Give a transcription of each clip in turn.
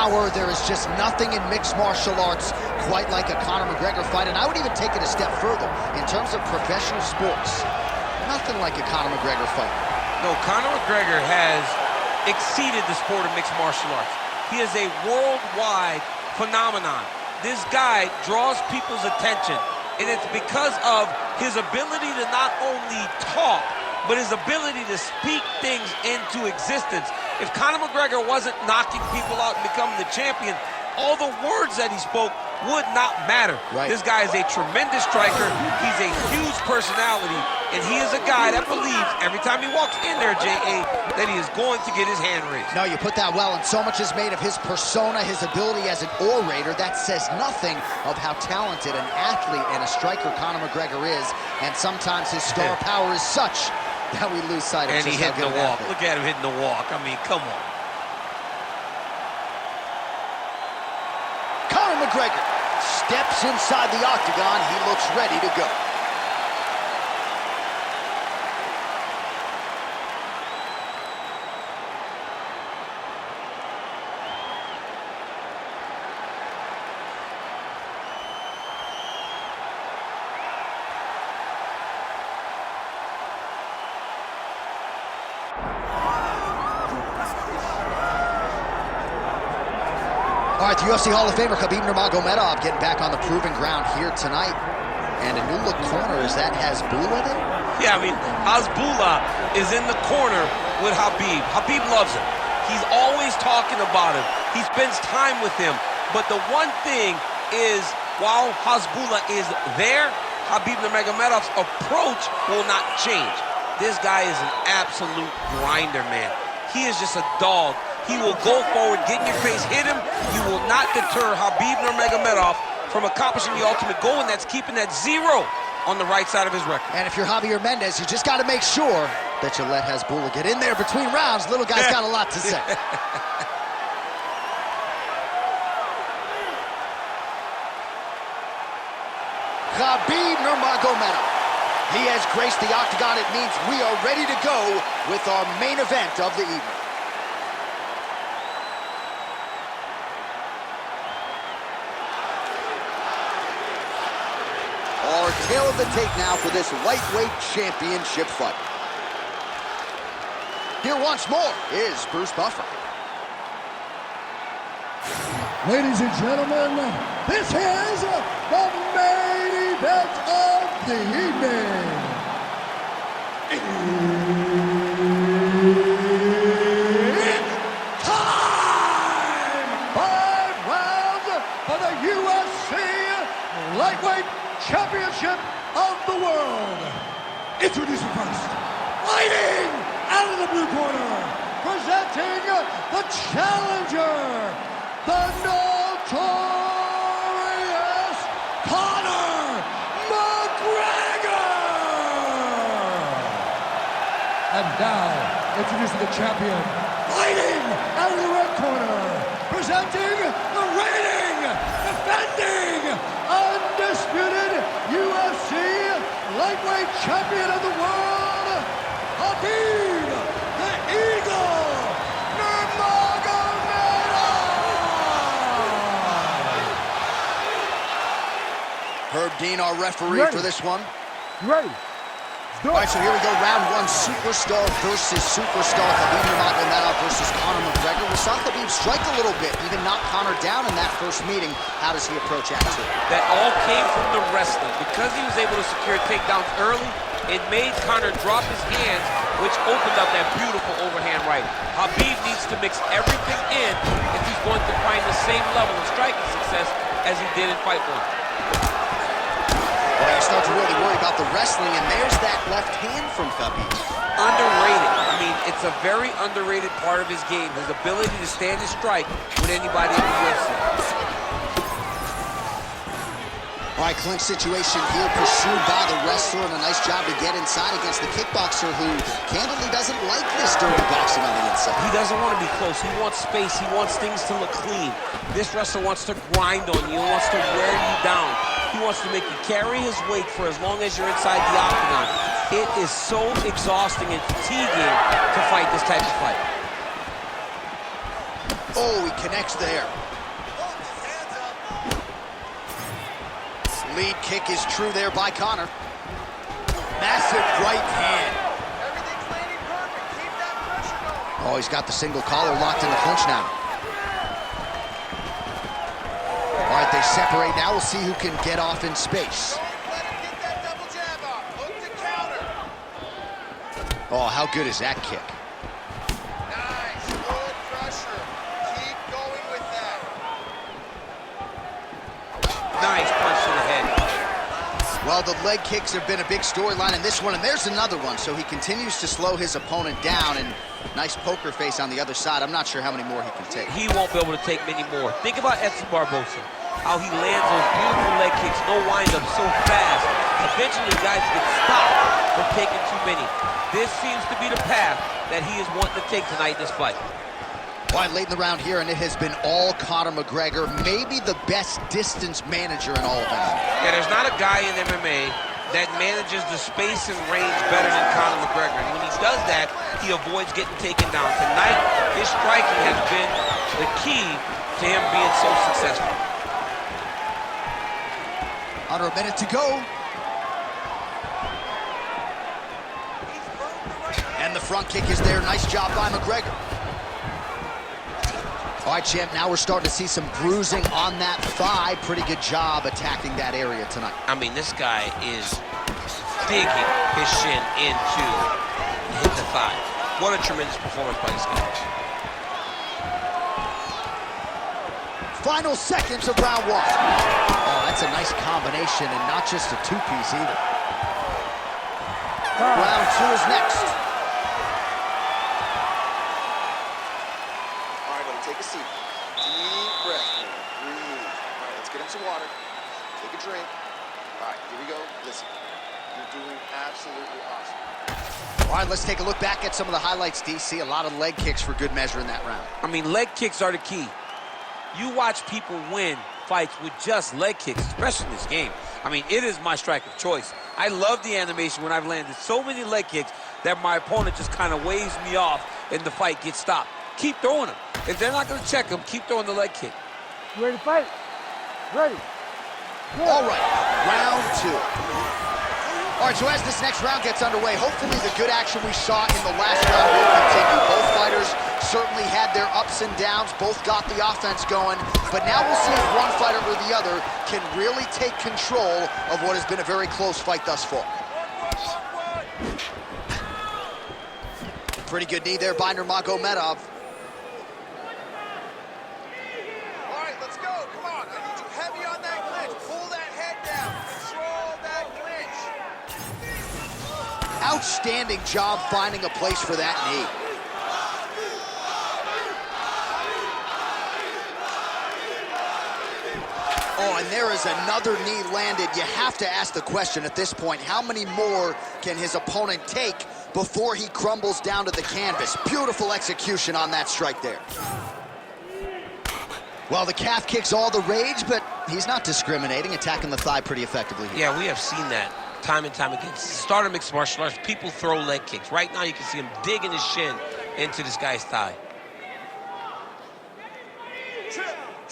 power. There is just nothing in mixed martial arts quite like a Conor McGregor fight, and I would even take it a step further. In terms of professional sports, nothing like a Conor McGregor fight. No, Conor McGregor has exceeded the sport of mixed martial arts. He is a worldwide phenomenon. This guy draws people's attention, and it's because of his ability to not only talk, but his ability to speak things into existence. If Conor McGregor wasn't knocking people out and becoming the champion, all the words that he spoke would not matter. Right. This guy is a tremendous striker. He's a huge personality, and he is a guy that believes every time he walks in there, J.A., that he is going to get his hand raised. No, you put that well, and so much is made of his persona, his ability as an orator. That says nothing of how talented an athlete and a striker Conor McGregor is, and sometimes his star power is such that we lose sight of and just he hit how good the an walk. athlete. Look at him hitting the walk. I mean, come on. Conor McGregor steps inside the octagon. He looks ready to go. All right, the UFC Hall of Famer Khabib Nurmagomedov getting back on the proving ground here tonight. And a new look corner, is that Hasbulla there? Yeah, I mean, Hasbulla is in the corner with Khabib. Khabib loves him. He's always talking about him. He spends time with him. But the one thing is, while Hasbulla is there, Khabib Nurmagomedov's approach will not change. This guy is an absolute grinder, man. He is just a dog. He will go forward, get in your face, hit him. You will not deter Khabib Nurmagomedov from accomplishing the ultimate goal, and that's keeping that 0 on the right side of his record. And if you're Javier Mendez, you just got to make sure that you let Hasbulla get in there between rounds. Little guy's got a lot to say. Khabib Nurmagomedov. He has graced the octagon. It means we are ready to go with our main event of the evening. Our tail of the tape now for this lightweight championship fight. Here once more is Bruce Buffer. Ladies and gentlemen, this is the main event of the evening. It's time! 5 rounds for the UFC Lightweight Championship of the world. Introducing first, fighting out of the blue corner, presenting the challenger, the notorious Conor McGregor. And now, introducing the champion, fighting out of the red corner, presenting the reigning, defending, undisputed UFC lightweight champion of the world, Khabib the Eagle Nurmagomedov. Herb Dean, our referee for this one. You ready? All right, so here we go, round 1, superstar versus superstar. Khabib Nurmagomedov versus Conor McGregor. We saw Khabib strike a little bit, even knock Conor down in that first meeting. How does he approach Act 2? That all came from the wrestling. Because he was able to secure takedowns early, it made Conor drop his hands, which opened up that beautiful overhand right. Khabib needs to mix everything in if he's going to find the same level of striking success as he did in Fight 1. Well, you start to really worry about the wrestling, and there's that left hand from Khabib. Underrated. I mean, it's a very underrated part of his game, his ability to stand and strike with anybody in the UFC. All right, clinch situation here, pursued by the wrestler, and a nice job to get inside against the kickboxer who candidly doesn't like this dirty boxing on the inside. He doesn't want to be close. He wants space. He wants things to look clean. This wrestler wants to grind on you. He wants to wear you down. He wants to make you carry his weight for as long as you're inside the octagon. It is so exhausting and fatiguing to fight this type of fight. Oh, he connects there. Lead kick is true there by Conor. Massive right hand. Everything's landing perfect. Keep that pressure going. Oh, he's got the single collar locked in the clinch now. All right, they separate now. We'll see who can get off in space. Don't let him get that double jab off. Look to counter. Oh, how good is that kick? Nice. Good pressure. Keep going with that. Nice punch to the head. Well, the leg kicks have been a big storyline in this one, and there's another one. So he continues to slow his opponent down, and nice poker face on the other side. I'm not sure how many more he can take. He won't be able to take many more. Think about Edson Barbosa, how he lands those beautiful leg kicks, no wind-up, so fast. Eventually, guys get stopped from taking too many. This seems to be the path that he is wanting to take tonight in this fight. Wide late in the round here, and it has been all Conor McGregor, maybe the best distance manager in all of them. Yeah, there's not a guy in MMA that manages the space and range better than Conor McGregor. And when he does that, he avoids getting taken down. Tonight, his striking has been the key to him being so successful. Under a minute to go. And the front kick is there. Nice job by McGregor. All right, champ, now we're starting to see some bruising on that thigh. Pretty good job attacking that area tonight. I mean, this guy is digging his shin into hit the thigh. What a tremendous performance by this guy. Final seconds of round one. Oh, that's a nice combination, and not just a two-piece either. Round two is next. Take a seat. Deep breath. Breathe. All right, let's get him some water. Take a drink. All right, here we go. Listen, you're doing absolutely awesome. All right, let's take a look back at some of the highlights, DC. A lot of leg kicks for good measure in that round. I mean, leg kicks are the key. You watch people win fights with just leg kicks, especially in this game. I mean, it is my strike of choice. I love the animation when I've landed so many leg kicks that my opponent just kind of waves me off and the fight gets stopped. Keep throwing them. If they're not going to check them, keep throwing the leg kick. You ready to fight? Ready. All right, round two. All right, so as this next round gets underway, hopefully the good action we saw in the last round will continue. Both fighters certainly had their ups and downs, both got the offense going, but now we'll see if one fighter or the other can really take control of what has been a very close fight thus far. Pretty good knee there by Nurmagomedov. Outstanding job finding a place for that knee. Oh, and there is another knee landed. You have to ask the question at this point, how many more can his opponent take before he crumbles down to the canvas? Beautiful execution on that strike there. Well, the calf kick's all the rage, but he's not discriminating, attacking the thigh pretty effectively here. Yeah, we have seen that time and time again. Start of mixed martial arts, people throw leg kicks. Right now, you can see him digging his shin into this guy's thigh.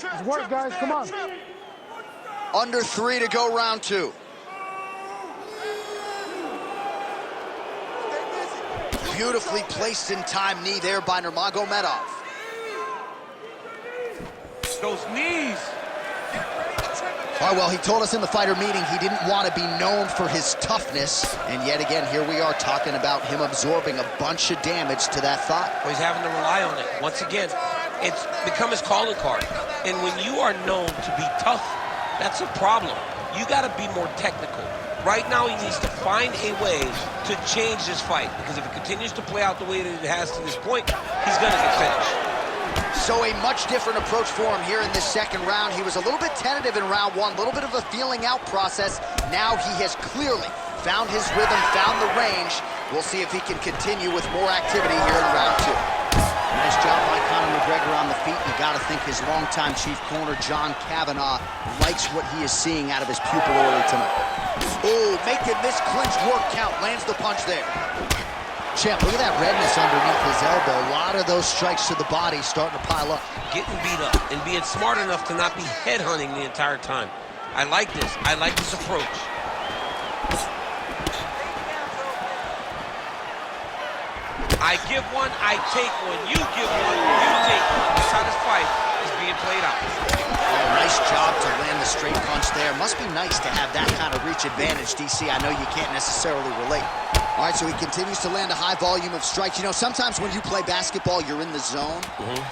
Good work, guys. Come on. Under 3 to go, round two. Beautifully placed in time knee there by Nurmagomedov. Those knees. All right, well, he told us in the fighter meeting he didn't want to be known for his toughness. And yet again, here we are talking about him absorbing a bunch of damage to that thigh. Well, he's having to rely on it. Once again, it's become his calling card. And when you are known to be tough, that's a problem. You got to be more technical. Right now, he needs to find a way to change this fight. Because if it continues to play out the way that it has to this point, he's going to get finished. So a much different approach for him here in this second round. He was a little bit tentative in round one, a little bit of a feeling out process. Now he has clearly found his rhythm, found the range. We'll see if he can continue with more activity here in round two. Nice job by Conor McGregor on the feet. You got to think his longtime chief corner, John Kavanagh, likes what he is seeing out of his pupil early tonight. Oh, making this clinch work count. Lands the punch there. Champ, look at that redness underneath his elbow. A lot of those strikes to the body starting to pile up. Getting beat up and being smart enough to not be headhunting the entire time. I like this. I like this approach. I give one, I take one. You give one, you take one. That's how this fight is being played out. Oh, nice job to land the straight punch there. Must be nice to have that kind of reach advantage, DC. I know you can't necessarily relate. All right, so he continues to land a high volume of strikes. You know, sometimes when you play basketball, you're in the zone.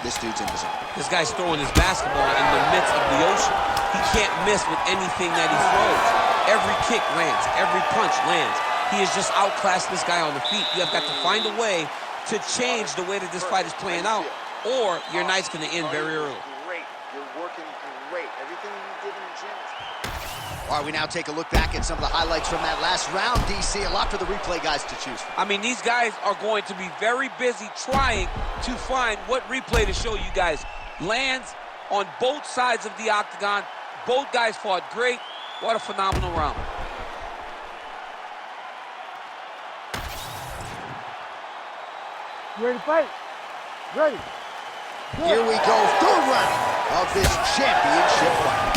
This dude's in the zone. This guy's throwing his basketball in the midst of the ocean. He can't miss with anything that he throws. Every kick lands. Every punch lands. He is just outclassed this guy on the feet. You have got to find a way to change the way that this fight is playing out, or your night's going to end very early. Great. You're working great. Everything you did in the gym is... All right, we now take a look back at some of the highlights from that last round, DC. A lot for the replay guys to choose from. I mean, these guys are going to be very busy trying to find what replay to show you guys. Lands on both sides of the octagon. Both guys fought great. What a phenomenal round. You ready to fight? Ready. Here we go, third round of this championship fight.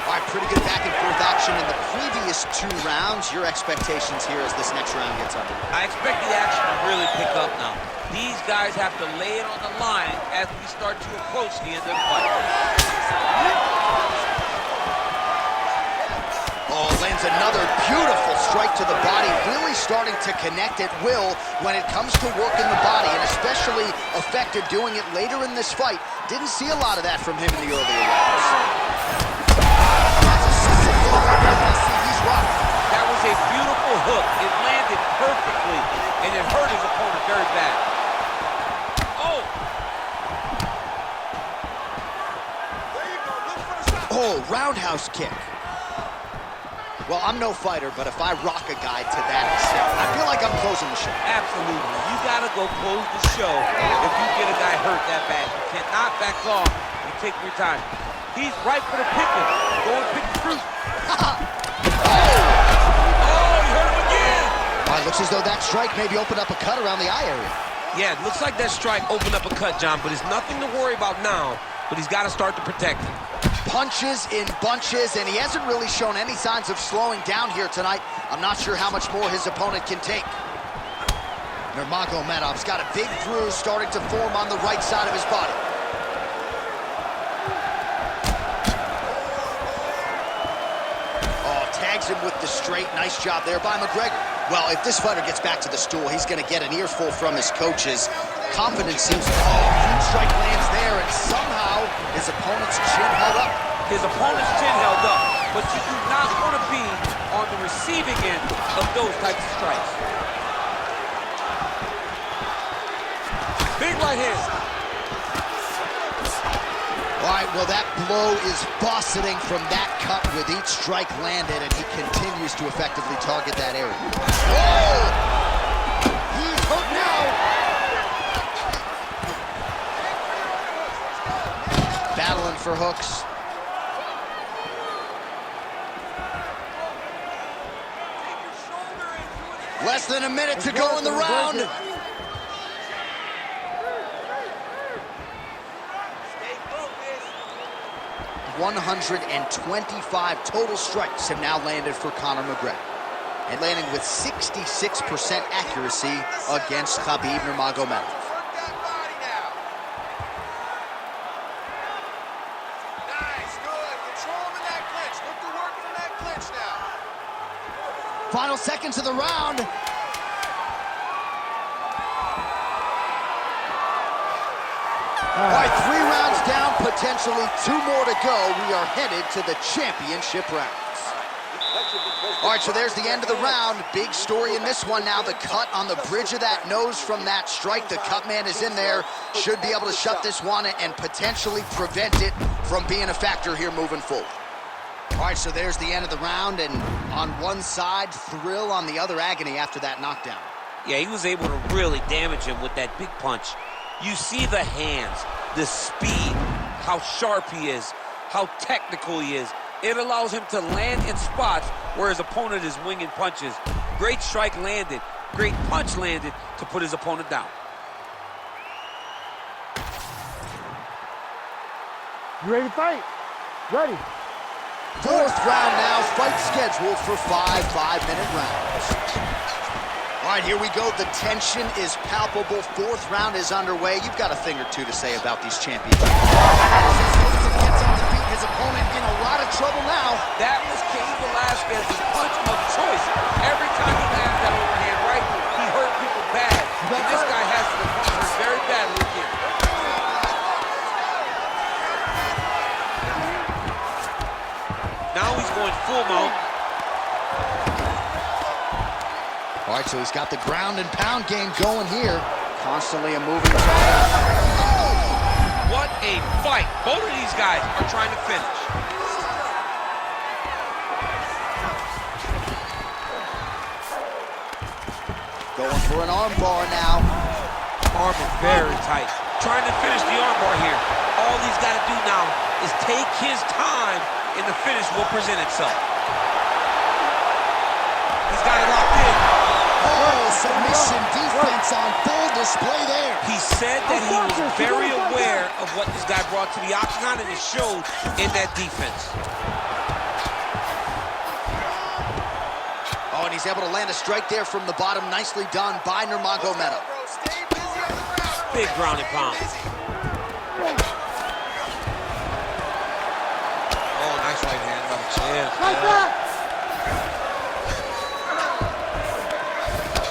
All right, pretty good back and forth action in the previous 2 rounds. Your expectations here as this next round gets underway? I expect the action to really pick up now. These guys have to lay it on the line as we start to approach the end of the fight. Oh, lands another beautiful strike to the body, really starting to connect at will when it comes to working the body, and especially effective doing it later in this fight. Didn't see a lot of that from him in the earlier rounds. He's rocked. That was a beautiful hook. It landed perfectly, and it hurt his opponent very bad. Oh! Oh, roundhouse kick. Well, I'm no fighter, but if I rock a guy to that extent, I feel like I'm closing the show. Absolutely. You gotta go close the show if you get a guy hurt that bad. You cannot back off and take your time. He's ripe for the picking. Go and pick the fruit. Oh, he hurt him again. All right, looks as though that strike maybe opened up a cut around the eye area. Yeah, it looks like that strike opened up a cut, John, but it's nothing to worry about now, but he's got to start to protect it. Punches in bunches, and he hasn't really shown any signs of slowing down here tonight. I'm not sure how much more his opponent can take. Nurmagomedov's got a big bruise starting to form on the right side of his body. Oh, tags him with the straight. Nice job there by McGregor. Well, if this fighter gets back to the stool, he's going to get an earful from his coaches. Confidence seems to... Oh, huge strike lands there, and somehow his opponent's chin held up. His opponent's chin held up, but you do not want to be on the receiving end of those types of strikes. Big right hand. All right, well, that blow is buffeting from that cut with each strike landed, and he continues to effectively target that area. Whoa! He's hooked now. Battling for hooks. Less than a minute to go in the round. 125 total strikes have now landed for Conor McGregor, and landing with 66% accuracy against Khabib Nurmagomedov. Final seconds of the round. All right, 3 rounds down, potentially 2 more to go. We are headed to the championship rounds. All right, so there's the end of the round. Big story in this one now, the cut on the bridge of that nose from that strike. The cut man is in there, should be able to shut this one and potentially prevent it from being a factor here moving forward. All right, so there's the end of the round, and on one side, thrill, on the other, agony after that knockdown. Yeah, he was able to really damage him with that big punch. You see the hands, the speed, how sharp he is, how technical he is. It allows him to land in spots where his opponent is winging punches. Great strike landed. Great punch landed to put his opponent down. You ready to fight? Ready. Fourth round now, fight scheduled for 5 5-minute rounds. All right, here we go. The tension is palpable. Fourth round is underway. You've got a thing or two to say about these champions. Gets on the feet, his opponent in a lot of trouble now. That was Cain Velasquez's punch of choice. Every time he landed that overhand right, he hurt people bad. And this guy has to hurt very badly again. Now he's going full mount. All right, so he's got the ground and pound game going here. Constantly a moving target. What a fight. Both of these guys are trying to finish. Going for an arm bar now. Arm is very tight. Trying to finish the arm bar here. All he's got to do now is take his time and the finish will present itself. He's got it locked in. Oh, submission defense on full display there. He said that he was very aware of what this guy brought to the octagon, and it showed in that defense. Oh, and he's able to land a strike there from the bottom. Nicely done by Nurmagomedov. Big ground and pound. Oh, nice right hand on the chin. Like that.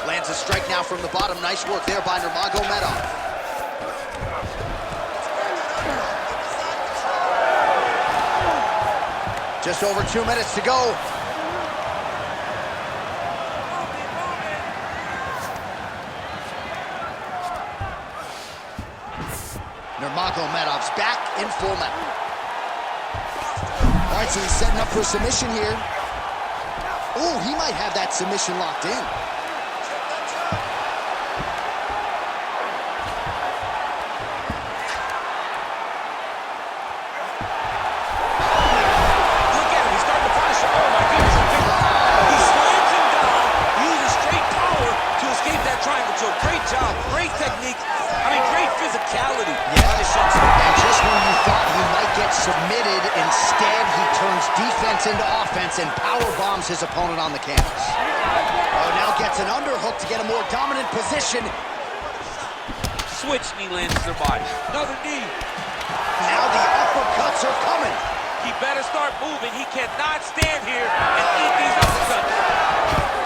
Lands a strike now from the bottom. Nice work there by Nurmagomedov. Just over 2 minutes to go. Nurmagomedov's back in full metal. All right, so he's setting up for a submission here. Oh, he might have that submission locked in. Look at him, he's starting to punish him. Oh my goodness, he slams him down, uses straight power to escape that triangle choke. Great job, great technique, great physicality. Yes, and just when you thought he might get submitted, instead he turns defense into offense and power bombs his opponent on the canvas. Oh, now gets an underhook to get a more dominant position. Switch knee lands to their body. Another knee. Now the uppercuts are coming. He better start moving. He cannot stand here and eat these uppercuts.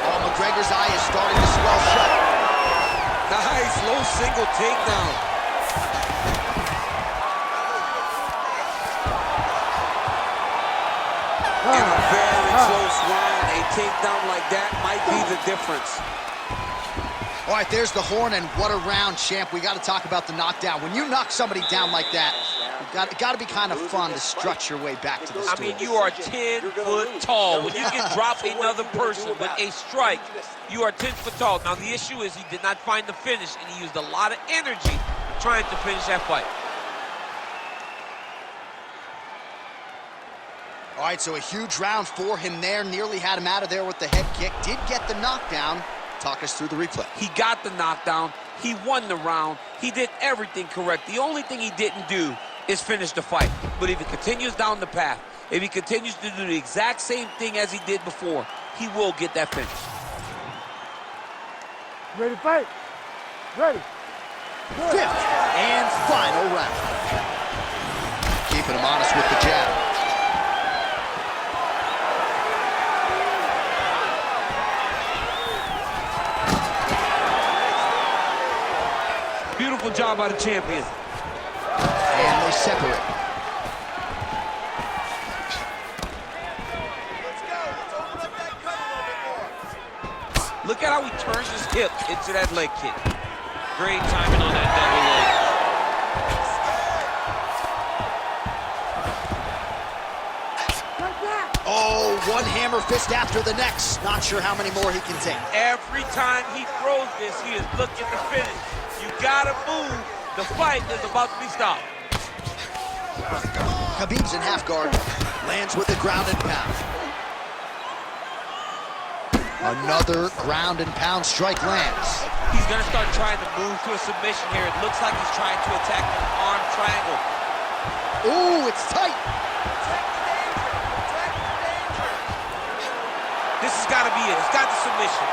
Oh, McGregor's eye is starting to swell shut. Nice, low single takedown. In a very close round, a takedown like that might be the difference. All right, there's the horn, and what a round, champ. We got to talk about the knockdown. When you knock somebody down like that, it got to be kind of fun to strut your way back to the stool. I mean, you are 10 foot tall. When you can drop another person with a strike, you are 10 foot tall. Now, the issue is he did not find the finish, and he used a lot of energy trying to finish that fight. All right, so a huge round for him there. Nearly had him out of there with the head kick. Did get the knockdown. Talk us through the replay. He got the knockdown. He won the round. He did everything correct. The only thing he didn't do is finish the fight. But if he continues down the path, if he continues to do the exact same thing as he did before, he will get that finish. Ready to fight? Ready. Good. Fifth and final round. Keeping him honest with the jab. Beautiful job by the champion. And they separate. Look at how he turns his hip into that leg kick. Great timing on that double leg. Oh, one hammer fist after the next. Not sure how many more he can take. Every time he throws this, he is looking to finish. You gotta move. The fight is about to be stopped. Khabib's in half guard. Lands with the ground and pound. Another ground and pound strike lands. He's gonna start trying to move to a submission here. It looks like he's trying to attack an arm triangle. Ooh, it's tight. This has got to be it. It's got the submission.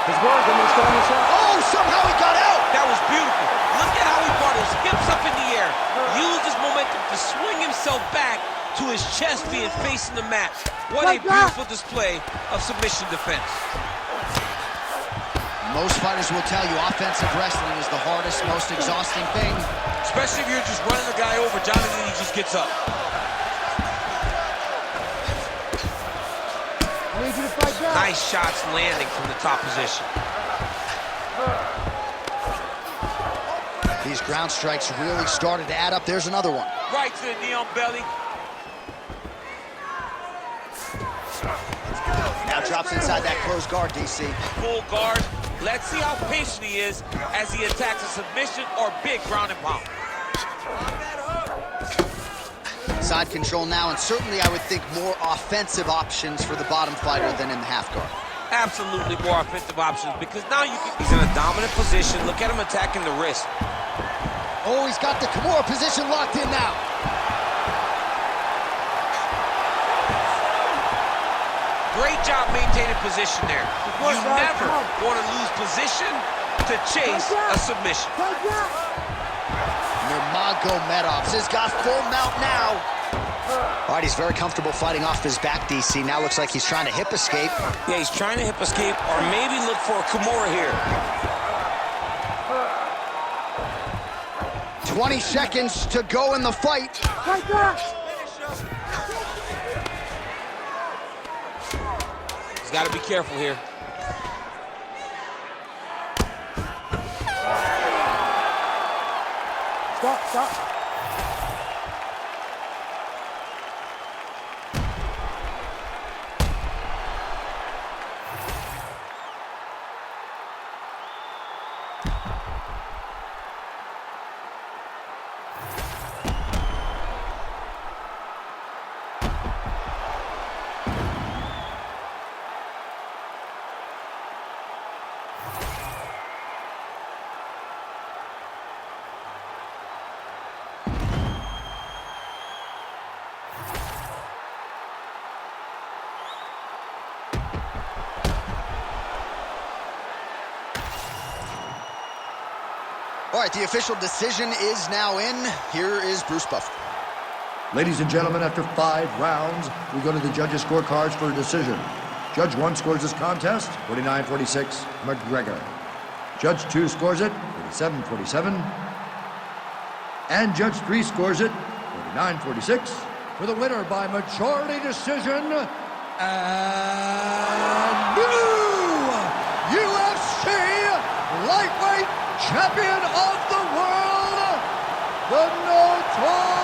He's working, he's throwing his shot. Oh, somehow he got out. That was beautiful. Look at how he brought his hips up in the air. Used his momentum to swing himself back to his chest being facing the mat. What a beautiful display of submission defense. Most fighters will tell you offensive wrestling is the hardest, most exhausting thing. Especially if you're just running the guy over. Johnny Lee just gets up. I need you to fight back. Nice shots landing from the top position. These ground strikes really started to add up. There's another one. Right to the knee on belly. Now drops inside that closed guard, DC. Full guard. Let's see how patient he is as he attacks a submission or big ground and pound. Side control now, and certainly I would think more offensive options for the bottom fighter than in the half guard. Absolutely more offensive options because now he's in a dominant position. Look at him attacking the wrist. Oh, he's got the Kimura position locked in now. Great job maintaining position there. You never want to lose position to chase a submission. Nurmagomedov has got full mount now. All right, he's very comfortable fighting off his back, DC. Now looks like he's trying to hip escape. Yeah, he's trying to hip escape or maybe look for a Kimura here. 20 seconds to go in the fight. Fight back. He's got to be careful here. Stop. All right, the official decision is now in. Here is Bruce Buffer. Ladies and gentlemen, after 5 rounds, we go to the judges' scorecards for a decision. Judge 1 scores this contest, 49-46, McGregor. Judge 2 scores it, 47-47. And Judge 3 scores it, 49-46. For the winner by majority decision, and new UFC lightweight champion of the world, the Notorious